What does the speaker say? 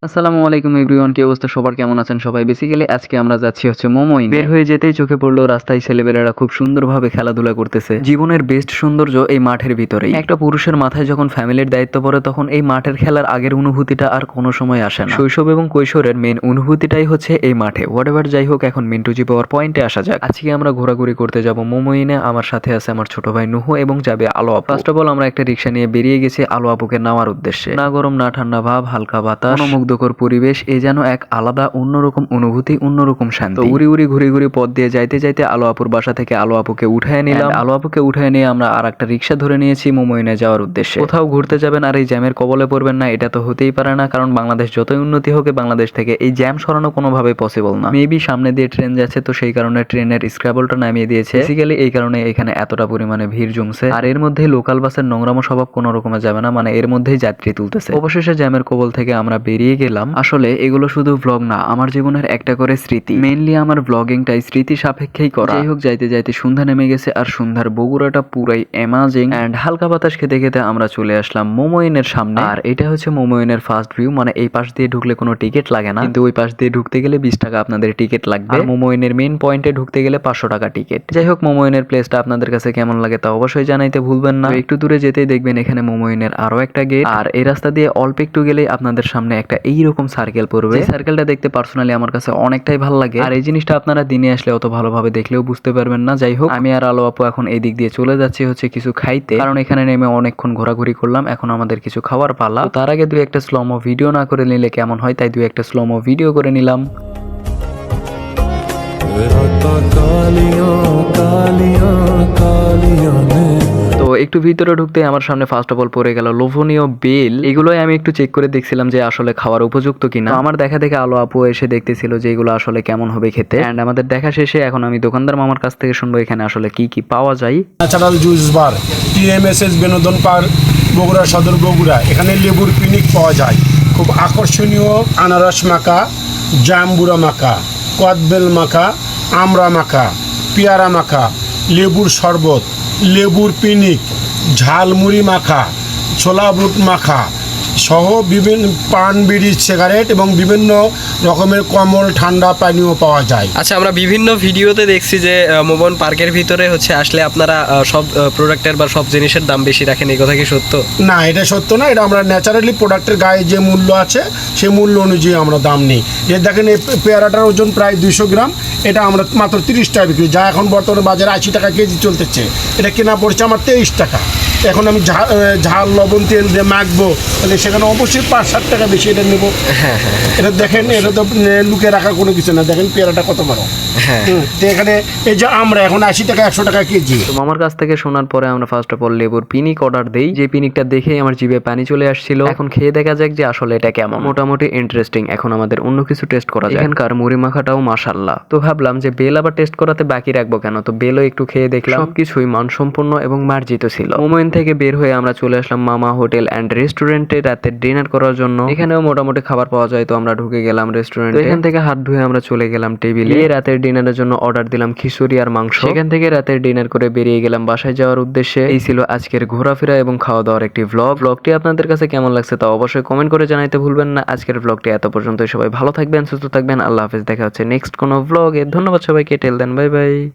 আসসালামু আলাইকুম এভরিওয়ান, কি অবস্থা সবার, কেমন আছেন সবাই? বেসিক্যালি আজকে আমরা যাচ্ছি হচ্ছে মোমোইন। বের হয়ে যেতেই চোখে পড়লো রাস্তায় ছেলেমেয়েরা খুব সুন্দরভাবে খেলাধুলা করতেছে। জীবনের বেস্ট সৌন্দর্য এই মাঠের ভিতরেই। একটা পুরুষের মাথায় যখন ফ্যামিলির দায়িত্ব পড়ে তখন এই মাঠের খেলার আগের অনুভূতিটা আর কোনো সময় আসে না। শৈশব এবং কৈশোরের মেন অনুভূতিটাই হচ্ছে এই মাঠে। হোয়াটএভার যাই হোক, এখন মিন্টুজি পাওয়ার পয়েন্টে আসা যাক। আজকে আমরা ঘোরাঘুরি করতে যাব মোমোইনে। আমার সাথে আছে আমার ছোট ভাই নুহু এবং যাবে আলো আপু। ফার্স্ট অফ অল আমরা একটা রিক্সা নিয়ে বেরিয়ে গেছি আলো আপুকে নেওয়ার উদ্দেশ্যে। না গরম না ঠান্ডা ভাব, হালকা বাতাস, মনোমুগ্ধকর পরিবেশ, এ যেন এক আলাদা অন্যরকম অনুভূতি, অন্যরকম শান্তি। উড়ি উড়ি ঘুরি ঘুরি পথ দিয়ে যাইতে যাইতে আলো আপুর বাসা থেকে আলো আপুকে উঠায় নিলাম। আলো আপুকে উঠায় নিয়ে আমরা আর একটা রিক্সা ধরে নিয়েছি মোমোইনে যাওয়ার উদ্দেশ্যে। কোথাও ঘুরতে যাবেন আর এই জ্যামের কবলে পড়বেন না, এটা তো হতেই পারে না। কারণ বাংলাদেশ যতই উন্নতি হোক, বাংলাদেশ থেকে এই জ্যাম সরানো কোনোভাবেই পসিবল না। মেবি সামনে দিয়ে ট্রেন যাচ্ছে, তো সেই কারণে ট্রেনের স্ক্র্যাবলটা নামিয়ে দিয়েছে। বেসিক্যালি এই কারণে এখানে এতটা পরিমাণে ভিড় জমছে। আর এর মধ্যে লোকাল বাসের নোংরামো স্বভাব কোনো রকমে যাবে না, মানে এর মধ্যেই যাত্রী তুলতেছে। অবশেষে জ্যামের কবল থেকে আমরা বেরিয়ে গেলাম। আসলে এগুলো শুধু ব্লগ না, আমার জীবনের একটা করে স্মৃতি। মেইনলি আমার ব্লগিংটাই স্মৃতি সাপেক্ষেই করা। যাই হোক, যাইতে যাইতে সন্ধ্যা নেমে গেছে আর সন্ধ্যার বগুড়াটা পুরাই অ্যামাজিং এন্ড হালকা বাতাস খেতে খেতে আমরা চলে আসলাম মোমোইনের সামনে। আর এটা হচ্ছে মোমোইনের ফার্স্ট ভিউ, মানে এই পাশ দিয়ে ঢুকলে কোনো টিকিট লাগে না, কিন্তু ওই পাশ দিয়ে ঢুকতে গেলে 20 টাকা আপনাদের টিকিট লাগবে। আর মোমোইনের মেইন পয়েন্টে ঢুকতে গেলে 500 টাকা টিকিট। যাই হোক, মোমোইনের প্লেসটা আপনাদের কাছে কেমন লাগে তা অবশ্যই জানাইতে ভুলবেন না। একটু দূরে যেতেই দেখবেন এখানে মোমোইনের আরো একটা গেট। আর এই রাস্তা দিয়ে অল্প একটু গেলেই আপনাদের সামনে একটা এইরকম সার্কেল পড়বে। সার্কেলটা দেখতে পার্সোনালি আমার কাছে অনেকটাই ভালো লাগে। আর এই জিনিসটা আপনারা দিনে আসলে অত ভালোভাবে দেখলেও বুঝতে পারবেন না। যাই হোক, আমি আর আলো আপু এখন এই দিক দিয়ে চলে যাচ্ছি হচ্ছে কিছু খাইতে, কারণ এখানে নেমে অনেকক্ষণ ঘোরাঘুরি করলাম, এখন আমাদের কিছু খাওয়ার পালা। তার আগে দুই একটা স্লোমো ভিডিও না করে নিলে কেমন হয়, তাই দুই একটা স্লোমো ভিডিও করে নিলাম। তো একটু ভিতরে ঢুকতে আমার সামনে ফার্স্ট অফ অল পড়ে গেল লোভনীয় বেল। এগুলোই আমি একটু চেক করে দেখছিলাম যে আসলে খাওয়ার উপযুক্ত কিনা। আমার দেখা দেখে আলো আপু এসে দেখতেছিল যে এগুলো আসলে কেমন হবে খেতে। এন্ড আমাদের দেখা শেষে এখন আমি দোকানদার মামার কাছ থেকে শুনবো এখানে আসলে কি কি পাওয়া যায়। ন্যাচারাল জুস বার, টিএমএসএস বিনোদন পার্ক, বগুড়া সদর বগুড়া। এখানে লেবুর পিনিক পাওয়া যায়, খুব আকর্ষণীয় আনারস মাখা, জাম্বুরা মাখা, কদবেল মাখা, আমড়া মাখা, পেয়ারা মাখা, লেবুর শরবত, লেবুর পিনিক, ঝালমুড়ি মাখা, ছোলা বুট মাখা সহ বিভিন্ন পান, বিড়ি, সিগারেট এবং বিভিন্ন রকমের কমল ঠান্ডা পানীয় পাওয়া যায়। আচ্ছা, আমরা বিভিন্ন ভিডিওতে দেখছি যে মোবন পার্কের ভিতরে হচ্ছে আসলে আপনারা সব প্রোডাক্টের বা সব জিনিসের দাম বেশি রাখেন, এই কথা কি সত্য? না, এটা সত্য না। এটা আমরা ন্যাচারালি প্রোডাক্টের গায়ে যে মূল্য আছে সেই মূল্য অনুযায়ী আমরা দাম নিই। যে দেখেন এই পেয়ারাটার ওজন প্রায় 200 গ্রাম, এটা আমরা মাত্র 30 টাকা বিক্রি, যা এখন বর্তমানে বাজারে 80 টাকা কেজি চলতেছে। এটা কেনা পড়ছে আমার 23 টাকা। এখন আমি ঝাল লবণ তেল দিয়ে মাখবো, তাহলে সেখানে অবশ্যই 5-7 টাকা বেশি এটা নেবো। এটা দেখেন, এটা তো লুকে রাখার কোনো কিছু না। দেখেন পেয়ারাটা কত বড়। তো এখানে এই যে আমরা এখন 80 টাকা 100 টাকা কেজি। তো মামার কাছ থেকে শোনার পরে আমরা ফার্স্ট অফ অল লেবুর পিনিক অর্ডার দেই। যে পিনিকটা দেখেই আমার জিভে পানি চলে আসছিল। এখন খেয়ে দেখা যাক যে আসলে এটা কেমন। মোটামুটি ইন্টারেস্টিং। এখন আমাদের অন্য কিছু টেস্ট করা যায়। এখানকার মুড়ি মাখাটাও মাশাআল্লাহ। তো ভাবলাম যে বেল আবার টেস্ট করাতে বাকি রাখবো কেন, তো বেলও একটু খেয়ে দেখলাম। সবকিছুই মানসম্পন্ন এবং মার্জিত ছিল। মোমোইন থেকে বের হয়ে আমরা চলে আসলাম মামা হোটেল অ্যান্ড রেস্টুরেন্টে রাতের ডিনার করার জন্য। এখানেও মোটামুটি খাবার পাওয়া যায়, তো আমরা ঢুকে গেলাম রেস্টুরেন্টে। এখান থেকে হাত ধুয়ে আমরা চলে গেলাম টেবিলে। রাতের ডিনারের জন্য অর্ডার দিলাম খিচুড়ি আর মাংস। সেখান থেকে রাতের ডিনার করে বেরিয়ে গেলাম বাসায় যাওয়ার উদ্দেশ্যে। এই ছিল আজকের ঘোরাফেরা এবং খাওয়া দাওয়ার একটি ভ্লগ। ভ্লগটি আপনাদের কাছে কেমন লাগছে তা অবশ্যই কমেন্ট করে জানাইতে ভুলবেন না। আজকের ভ্লগটি এত পর্যন্তই। সবাই ভালো থাকবেন, সুস্থ থাকবেন। আল্লাহ হাফেজ। দেখা হচ্ছে নেক্সট কোনো ভ্লগে। ধন্যবাদ সবাইকে। টেল দেন, বাই বাই।